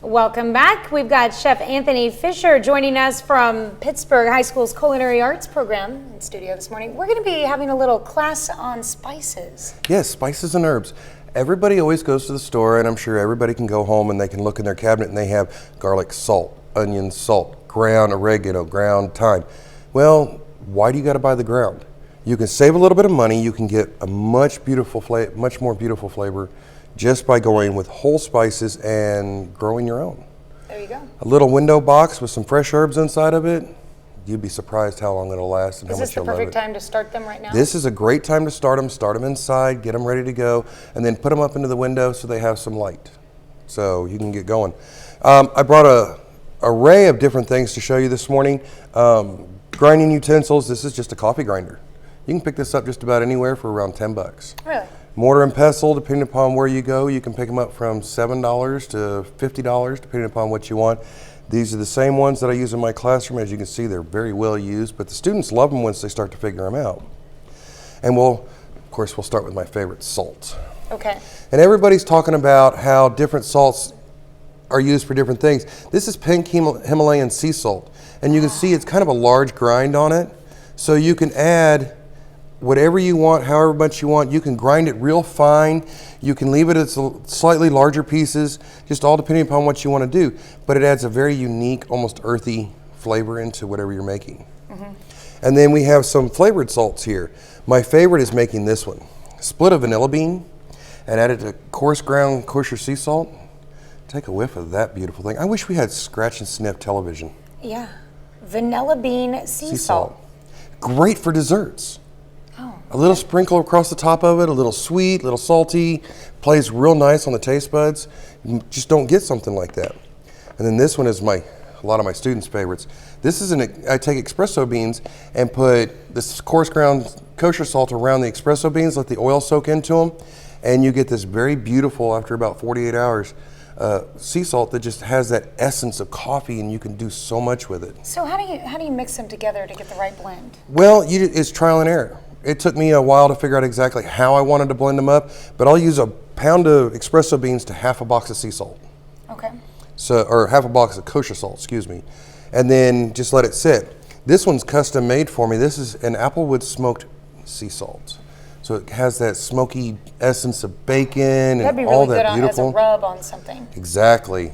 Welcome back. We've got Chef Anthony Fisher joining us from Pittsburgh High School's Culinary Arts program in studio this morning. We're going to be having a little class on spices. Yes, spices and herbs. Everybody always goes to the store, and I'm sure everybody can go home and they can look in their cabinet and they have garlic, salt, onion, salt, ground oregano, ground thyme. Well, why do you got to buy the ground? You can save a little bit of money. You can get a much more beautiful flavor just by going with whole spices and growing your own. There you go. A little window box with some fresh herbs inside of it. You'd be surprised how long it'll last and how much you'll love it. Is this the perfect time to start them right now? This is a great time to start them. Start them inside, get them ready to go, and then put them up into the window so they have some light. So you can get going. I brought a array of different things to show you this morning. Grinding utensils. This is just a coffee grinder. You can pick this up just about anywhere for around $10. Really? Mortar and pestle, depending upon where you go, you can pick them up from $7 to $50, depending upon what you want. These are the same ones that I use in my classroom. As you can see, they're very well used, but the students love them once they start to figure them out. And of course, we'll start with my favorite, salt. Okay. And everybody's talking about how different salts are used for different things. This is pink Himalayan sea salt, and you can see it's kind of a large grind on it, so you can add whatever you want, however much you want. You can grind it real fine. You can leave it as slightly larger pieces, just all depending upon what you want to do. But it adds a very unique, almost earthy flavor into whatever you're making. Mm-hmm. And then we have some flavored salts here. My favorite is making this one. Split a vanilla bean and add it to coarse ground kosher sea salt. Take a whiff of that beautiful thing. I wish we had scratch and sniff television. Yeah. Vanilla bean sea salt. Great for desserts. Oh. A little sprinkle across the top of it, a little sweet, a little salty, plays real nice on the taste buds. You just don't get something like that. And then this one is a lot of my students' favorites. This is I take espresso beans and put this coarse ground kosher salt around the espresso beans, let the oil soak into them, and you get this very beautiful, after about 48 hours, sea salt that just has that essence of coffee, and you can do so much with it. So how do you mix them together to get the right blend? Well, it's trial and error. It took me a while to figure out exactly how I wanted to blend them up, but I'll use a pound of espresso beans to half a box of sea salt. Okay. Or half a box of kosher salt, excuse me, and then just let it sit. This one's custom made for me. This is an applewood smoked sea salt. So it has that smoky essence of bacon and all that beautiful. That'd be really good as a rub on something. Exactly.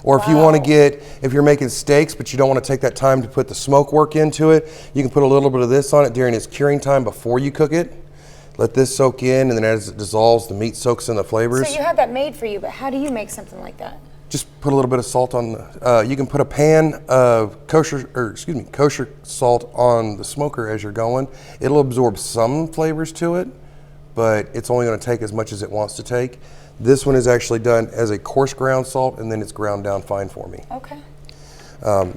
Or if you want to if you're making steaks, but you don't want to take that time to put the smoke work into it, you can put a little bit of this on it during its curing time before you cook it. Let this soak in, and then as it dissolves, the meat soaks in the flavors. So you had that made for you, but how do you make something like that? Just put a little bit of salt on. You can put a pan of kosher salt on the smoker as you're going. It'll absorb some flavors to it, but it's only going to take as much as it wants to take. This one is actually done as a coarse ground salt, and then it's ground down fine for me. Okay.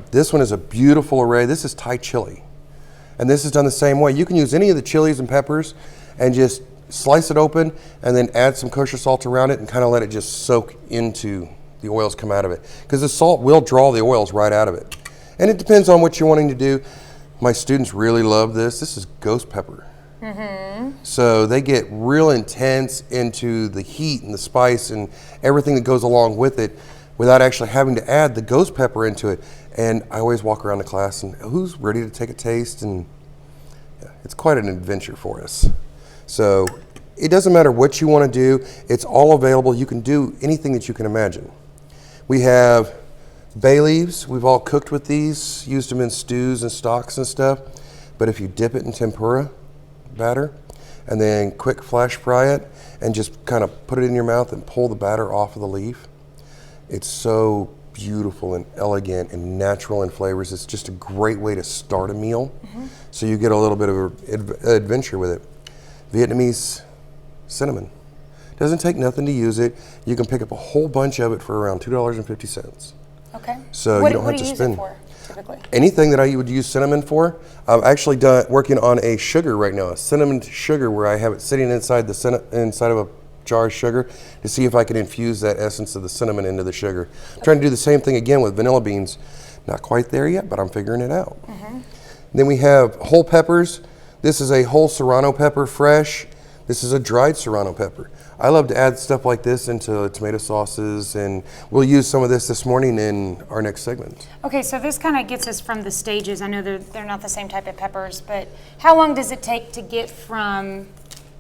This one is a beautiful array. This is Thai chili, and this is done the same way. You can use any of the chilies and peppers and just slice it open and then add some kosher salt around it and kind of let it just soak into the oils come out of it, because the salt will draw the oils right out of it. And it depends on what you're wanting to do. My students really love this. This is ghost pepper. Mm-hmm. So they get real intense into the heat and the spice and everything that goes along with it without actually having to add the ghost pepper into it. And I always walk around the class and who's ready to take a taste, and it's quite an adventure for us. So it doesn't matter what you want to do. It's all available. You can do anything that you can imagine. We have bay leaves. We've all cooked with these, used them in stews and stocks and stuff. But if you dip it in tempura batter and then quick flash fry it and just kind of put it in your mouth and pull the batter off of the leaf, it's so beautiful and elegant and natural in flavors. It's just a great way to start a meal. Mm-hmm. So you get a little bit of adventure with it. Vietnamese cinnamon. Doesn't take nothing to use it. You can pick up a whole bunch of it for around $2.50. Okay. So you don't have to spend. What do you use it for, typically? Anything that I would use cinnamon for. I'm actually working on a sugar right now, a cinnamon sugar, where I have it sitting inside of a jar of sugar to see if I can infuse that essence of the cinnamon into the sugar. I'm trying to do the same thing again with vanilla beans. Not quite there yet, but I'm figuring it out. Mm-hmm. Then we have whole peppers. This is a whole serrano pepper, fresh. This is a dried serrano pepper. I love to add stuff like this into tomato sauces, and we'll use some of this morning in our next segment. Okay, so this kind of gets us from the stages. I know they're not the same type of peppers, but how long does it take to get from,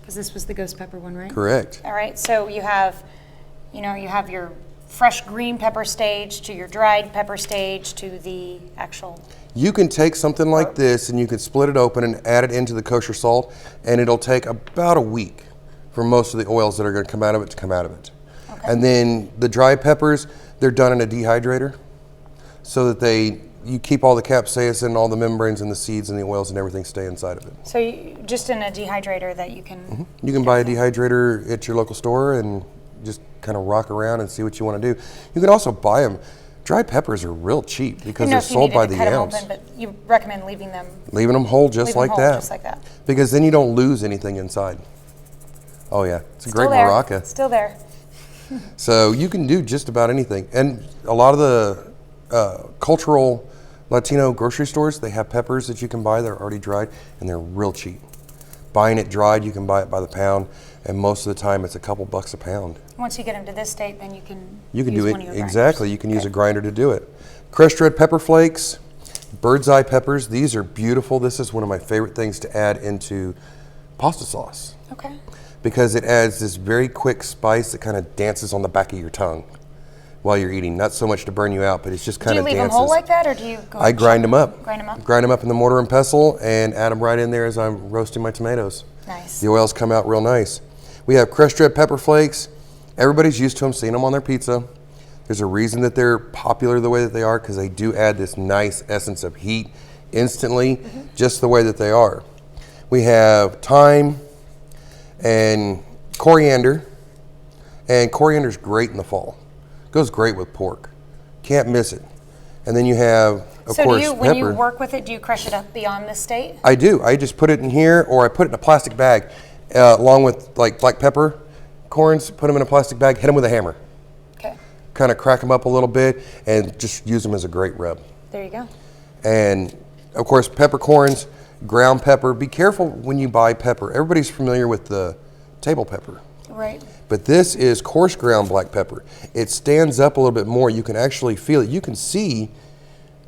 because this was the ghost pepper one, right? Correct. All right, so you have your fresh green pepper stage to your dried pepper stage to the actual. You can take something like this and you can split it open and add it into the kosher salt, and it'll take about a week for most of the oils that are going to come out of it to come out of it. Okay. And then the dry peppers, they're done in a dehydrator so that you keep all the capsaicin, all the membranes and the seeds and the oils and everything stay inside of it. So just in a dehydrator that you can... Mm-hmm. You can buy a dehydrator at your local store and just kind of rock around and see what you want to do. You can also buy them. Dry peppers are real cheap because they're sold by the ounce. Open, but you recommend leaving them whole just like that. Just like that. Because then you don't lose anything inside. Oh yeah, it's a great maraca. Still there. So you can do just about anything. And a lot of the cultural Latino grocery stores, they have peppers that you can buy that are already dried, and they're real cheap. Buying it dried, you can buy it by the pound, and most of the time it's a couple bucks a pound. Once you get them to this state, then you can do one it of your grinders. exactly. You can use a grinder to do it. Crushed red pepper flakes, bird's eye peppers. These are beautiful. This is one of my favorite things to add into pasta sauce. Okay. Because it adds this very quick spice that kind of dances on the back of your tongue while you're eating. Not so much to burn you out, but it's just kind of dances. Do you leave them whole like that, or do you go? I grind them up. Grind them up? Grind them up in the mortar and pestle and add them right in there as I'm roasting my tomatoes. Nice. The oils come out real nice. We have crushed red pepper flakes. Everybody's used to them, seeing them on their pizza. There's a reason that they're popular the way that they are, because they do add this nice essence of heat instantly, just the way that they are. We have thyme and coriander, and coriander's great in the fall. Goes great with pork. Can't miss it. And then you have, of course, pepper. When you work with it, do you crush it up beyond this state? I do. I just put it in here, or I put it in a plastic bag, along with like black pepper corns. Put them in a plastic bag. Hit them with a hammer. Okay. Kind of crack them up a little bit, and just use them as a great rub. There you go. And of course, peppercorns, ground pepper. Be careful when you buy pepper. Everybody's familiar with the table pepper. Right. But this is coarse ground black pepper. It stands up a little bit more. You can actually feel it. You can see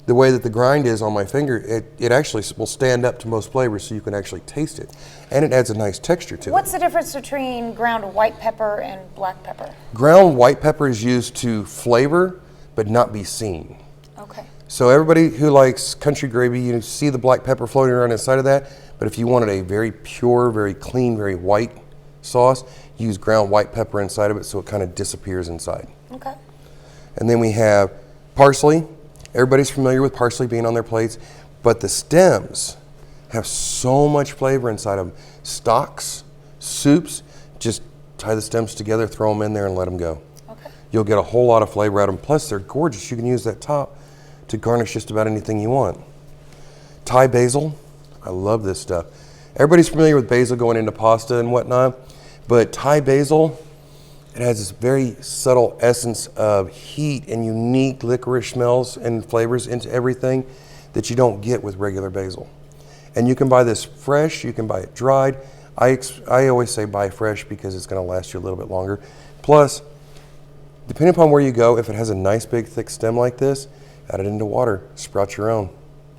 the way that the grind is on my finger. It actually will stand up to most flavors, so you can actually taste it. And it adds a nice texture to it. What's the difference between ground white pepper and black pepper? Ground white pepper is used to flavor, but not be seen. Okay. So everybody who likes country gravy, you see the black pepper floating around inside of that. But if you wanted a very pure, very clean, very white sauce, use ground white pepper inside of it so it kind of disappears inside. Okay. And then we have parsley. Everybody's familiar with parsley being on their plates, but the stems have so much flavor inside of them. Stocks, soups, just tie the stems together, throw them in there and let them go. Okay. You'll get a whole lot of flavor out of them. Plus they're gorgeous. You can use that top to garnish just about anything you want. Thai basil. I love this stuff. Everybody's familiar with basil going into pasta and whatnot, but Thai basil, it has this very subtle essence of heat and unique licorice smells and flavors into everything that you don't get with regular basil. And you can buy this fresh, you can buy it dried. I always say buy fresh because it's going to last you a little bit longer. Plus, depending upon where you go, if it has a nice big thick stem like this, add it into water, sprout your own.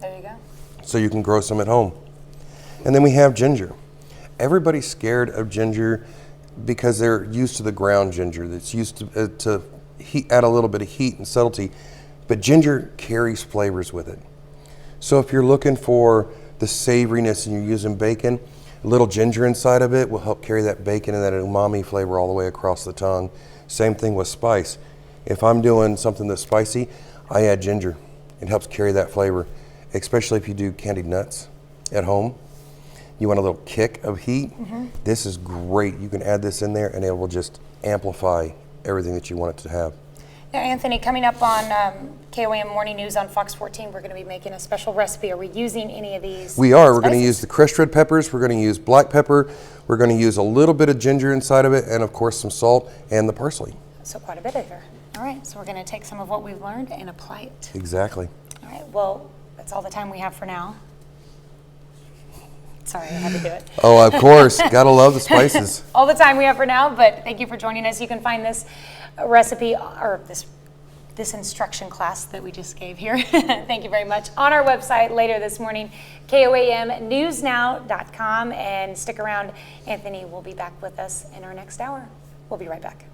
There you go. So you can grow some at home. And then we have ginger. Everybody's scared of ginger because they're used to the ground ginger that's used to add a little bit of heat and subtlety, but ginger carries flavors with it. So if you're looking for the savoriness and you're using bacon, a little ginger inside of it will help carry that bacon and that umami flavor all the way across the tongue. Same thing with spice. If I'm doing something that's spicy, I add ginger. It helps carry that flavor, especially if you do candied nuts at home. You want a little kick of heat, this is great. You can add this in there and it will just amplify everything that you want it to have. Now, Anthony, coming up on KOAM Morning News on Fox 14, we're going to be making a special recipe. Are we using any of these? We are. Spices? We're going to use the crushed red peppers. We're going to use black pepper. We're going to use a little bit of ginger inside of it and, of course, some salt and the parsley. So quite a bit of there. All right, so we're going to take some of what we've learned and apply it. Exactly. All right, well, that's all the time we have for now. Sorry, I had to do it. Oh, of course. Gotta love the spices. All the time we have for now, but thank you for joining us. You can find this recipe or this instruction class that we just gave here. Thank you very much. On our website later this morning, KOAMnewsnow.com, and stick around. Anthony will be back with us in our next hour. We'll be right back.